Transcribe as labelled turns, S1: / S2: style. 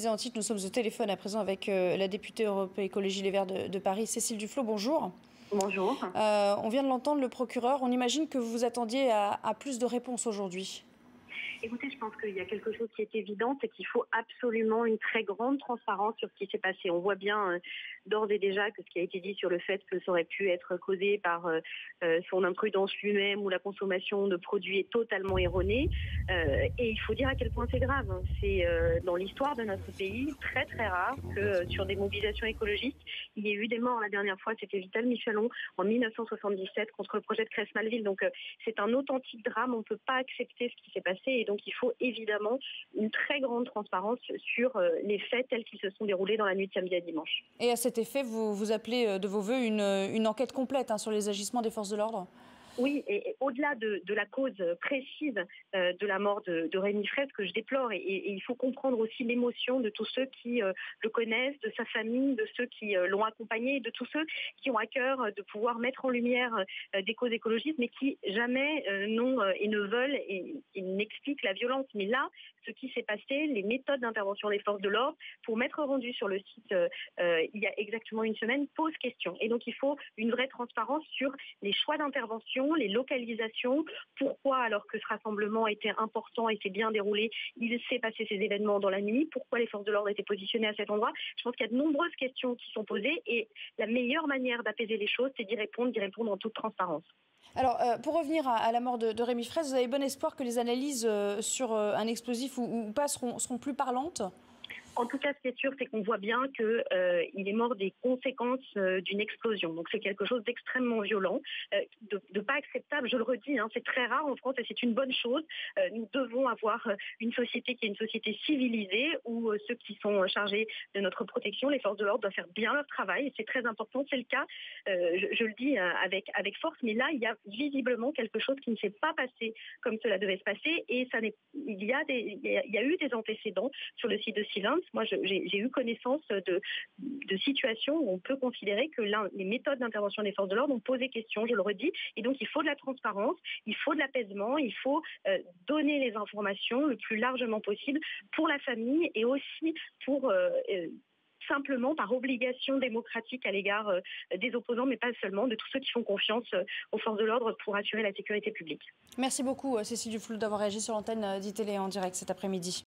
S1: En titre, nous sommes au téléphone à présent avec la députée Europe Écologie Les Verts de Paris, Cécile Duflot. Bonjour.
S2: Bonjour.
S1: On vient de l'entendre, le procureur. On imagine que vous vous attendiez à plus de réponses aujourd'hui.
S2: Écoutez, je pense qu'il y a quelque chose qui est évident, c'est qu'il faut absolument une très grande transparence sur ce qui s'est passé. On voit bien d'ores et déjà que ce qui a été dit sur le fait que ça aurait pu être causé par son imprudence lui-même ou la consommation de produits est totalement erroné. Et il faut dire à quel point c'est grave. C'est dans l'histoire de notre pays très très rare que sur des mobilisations écologiques, il y ait eu des morts. La dernière fois, c'était Vital Michelon en 1977 contre le projet de Crest-Malville. Donc c'est un authentique drame. On ne peut pas accepter ce qui s'est passé. Et donc il faut évidemment une très grande transparence sur les faits tels qu'ils se sont déroulés dans la nuit de samedi à dimanche.
S1: Et à cet effet, vous appelez de vos voeux une enquête complète sur les agissements des forces de l'ordre ?
S2: Oui, et au-delà de la cause précise de la mort de Rémi Fraisse, que je déplore, et il faut comprendre aussi l'émotion de tous ceux qui le connaissent, de sa famille, de ceux qui l'ont accompagné, de tous ceux qui ont à cœur de pouvoir mettre en lumière des causes écologistes, mais qui jamais n'ont et ne veulent et n'expliquent la violence. Mais là, ce qui s'est passé, les méthodes d'intervention des forces de l'ordre, pour m'être rendu sur le site il y a exactement une semaine, posent question. Et donc il faut une vraie transparence sur les choix d'intervention, les localisations, pourquoi alors que ce rassemblement était important, était bien déroulé, il s'est passé ces événements dans la nuit, pourquoi les forces de l'ordre étaient positionnées à cet endroit. Je pense qu'il y a de nombreuses questions qui sont posées et la meilleure manière d'apaiser les choses, c'est d'y répondre en toute transparence.
S1: Alors, pour revenir à la mort de Rémi Fraisse, vous avez bon espoir que les analyses sur un explosif ou pas seront plus parlantes ?
S2: En tout cas, ce qui est sûr, c'est qu'on voit bien qu'il est mort des conséquences d'une explosion. Donc c'est quelque chose d'extrêmement violent, de pas acceptable, je le redis, c'est très rare en France et c'est une bonne chose. Nous devons avoir une société qui est une société civilisée où ceux qui sont chargés de notre protection, les forces de l'ordre, doivent faire bien leur travail. Et c'est très important, c'est le cas, je le dis avec force, mais là, il y a visiblement quelque chose qui ne s'est pas passé comme cela devait se passer et il y a eu des antécédents sur le site de Sylvain. Moi, j'ai eu connaissance de situations où on peut considérer que les méthodes d'intervention des forces de l'ordre ont posé question, je le redis, et donc il faut de la transparence, il faut de l'apaisement, il faut donner les informations le plus largement possible pour la famille et aussi pour simplement par obligation démocratique à l'égard des opposants, mais pas seulement, de tous ceux qui font confiance aux forces de l'ordre pour assurer la sécurité publique.
S1: Merci beaucoup Cécile Duflot d'avoir réagi sur l'antenne d'ITélé en direct cet après-midi.